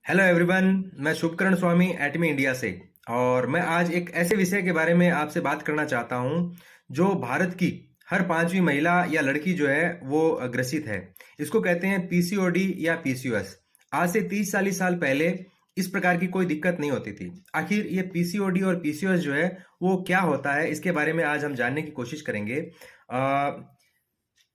Hello everyone. मैं शुभकरण स्वामी एटमी India से। और मैं आज एक ऐसे विषय के बारे में आपसे बात करना चाहता हूं जो भारत की हर पांचवी महिला या लड़की जो है वो ग्रसित है। इसको कहते हैं पीसीओडी या पीसीओएस। आज से 30-40 साल पहले इस प्रकार की कोई दिक्कत नहीं होती थी। आखिर ये पीसीओडी और पीसीओएस जो है वो क्या होता है, इसके बारे में आज हम जानने की कोशिश करेंगे।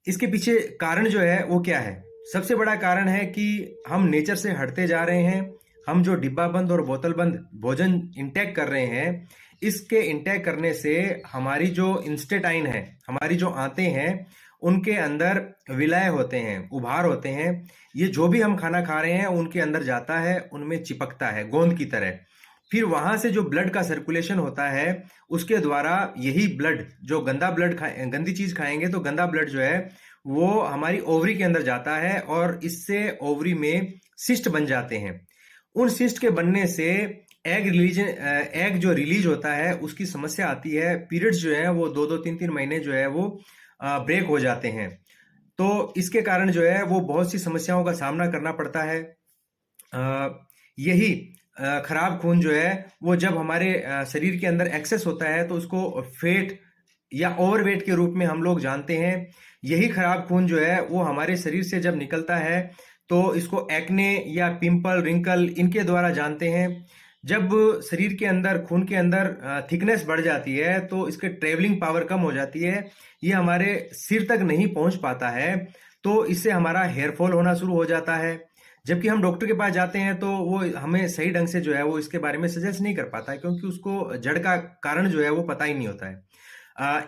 इसके पीछे कारण जो है वो क्या है। सबसे बड़ा कारण है कि हम नेचर से हटते जा रहे हैं। हम जो डिब्बा बंद और बोतल बंद भोजन इंटेक कर रहे हैं, इसके इंटेक करने से हमारी जो इंस्टेटाइन है, हमारी जो आंतें हैं, उनके अंदर विलय होते हैं, उभार होते हैं। ये जो भी हम खाना खा रहे हैं उनके अंदर जाता है, उनमें चिपकता है गोंद की तरह। फिर वहां से जो ब्लड का सर्कुलेशन होता है, उसके द्वारा यही ब्लड, जो गंदा ब्लड गंदी चीज खाएंगे तो गंदा ब्लड जो है वो हमारी ओवरी के अंदर जाता है और इससे ओवरी में सिस्ट बन जाते हैं। उन सिस्ट के बनने से एग जो रिलीज होता है उसकी समस्या आती है। पीरियड्स जो है वो 2-2, 3-3 महीने जो है वो ब्रेक हो जाते हैं। तो इसके कारण जो है वो बहुत सी समस्याओं का सामना करना पड़ता है। यही खराब खून जो है वो जब हमारे शरीर के अंदर एक्सेस होता है तो उसको फेट या ओवरवेट के रूप में हम लोग जानते हैं। यही खराब खून जो है वो हमारे शरीर से जब निकलता है तो इसको एक्ने या पिंपल, रिंकल, इनके द्वारा जानते हैं। जब शरीर के अंदर, खून के अंदर थिकनेस बढ़ जाती है तो इसके ट्रेवलिंग पावर कम हो जाती है, ये हमारे सिर तक नहीं पहुंच पाता है। तो इससे हमारा हेयर फॉल होना शुरू हो जाता है। जबकि हम डॉक्टर के पास जाते हैं तो वो हमें सही ढंग से जो है वो इसके बारे में सजेस्ट नहीं कर पाता है, क्योंकि उसको जड़ का कारण जो है वो पता ही नहीं होता है।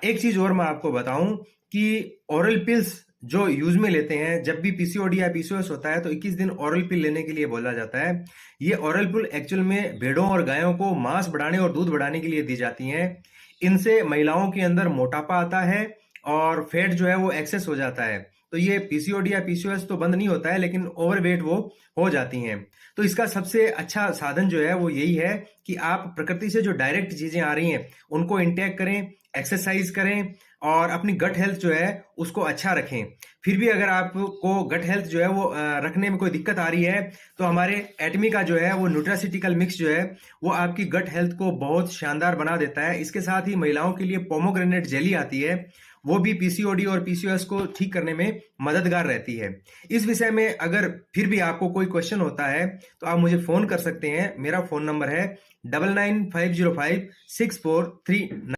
एक चीज और मैं आपको बताऊं कि ओरल पिल्स जो यूज में लेते हैं, जब भी पीसीओडी या पीसीओएस होता है तो 21 दिन ओरल पिल लेने के लिए बोला जाता है। ये ओरल पिल एक्चुअल में भेड़ों और गायों को मांस बढ़ाने और दूध बढ़ाने के लिए दी जाती हैं। इनसे महिलाओं के अंदर मोटापा आता है और फैट जो है वो एक्सेस हो जाता है। तो ये पीसीओडी या पीसीओएस तो बंद नहीं होता है, लेकिन ओवरवेट वो हो जाती हैं। तो इसका सबसे अच्छा साधन जो है वो यही है कि आप प्रकृति से जो डायरेक्ट चीजें आ रही हैं उनको इंटेक करें, एक्सरसाइज करें और अपनी गट हेल्थ जो है उसको अच्छा रखें। फिर भी अगर आपको गट हेल्थ जो है वो रखने में कोई दिक्कत आ रही है तो हमारे एटमी का जो है वो न्यूट्रासिटिकल मिक्स जो है वो आपकी गट हेल्थ को बहुत शानदार बना देता है। इसके साथ ही महिलाओं के लिए पोमोग्रेनेट जेली आती है, वो भी पीसीओडी और पीसीओएस को ठीक करने में मददगार रहती है। इस विषय में अगर फिर भी आपको कोई क्वेश्चन होता है तो आप मुझे फोन कर सकते हैं। मेरा फोन नंबर है 99505643।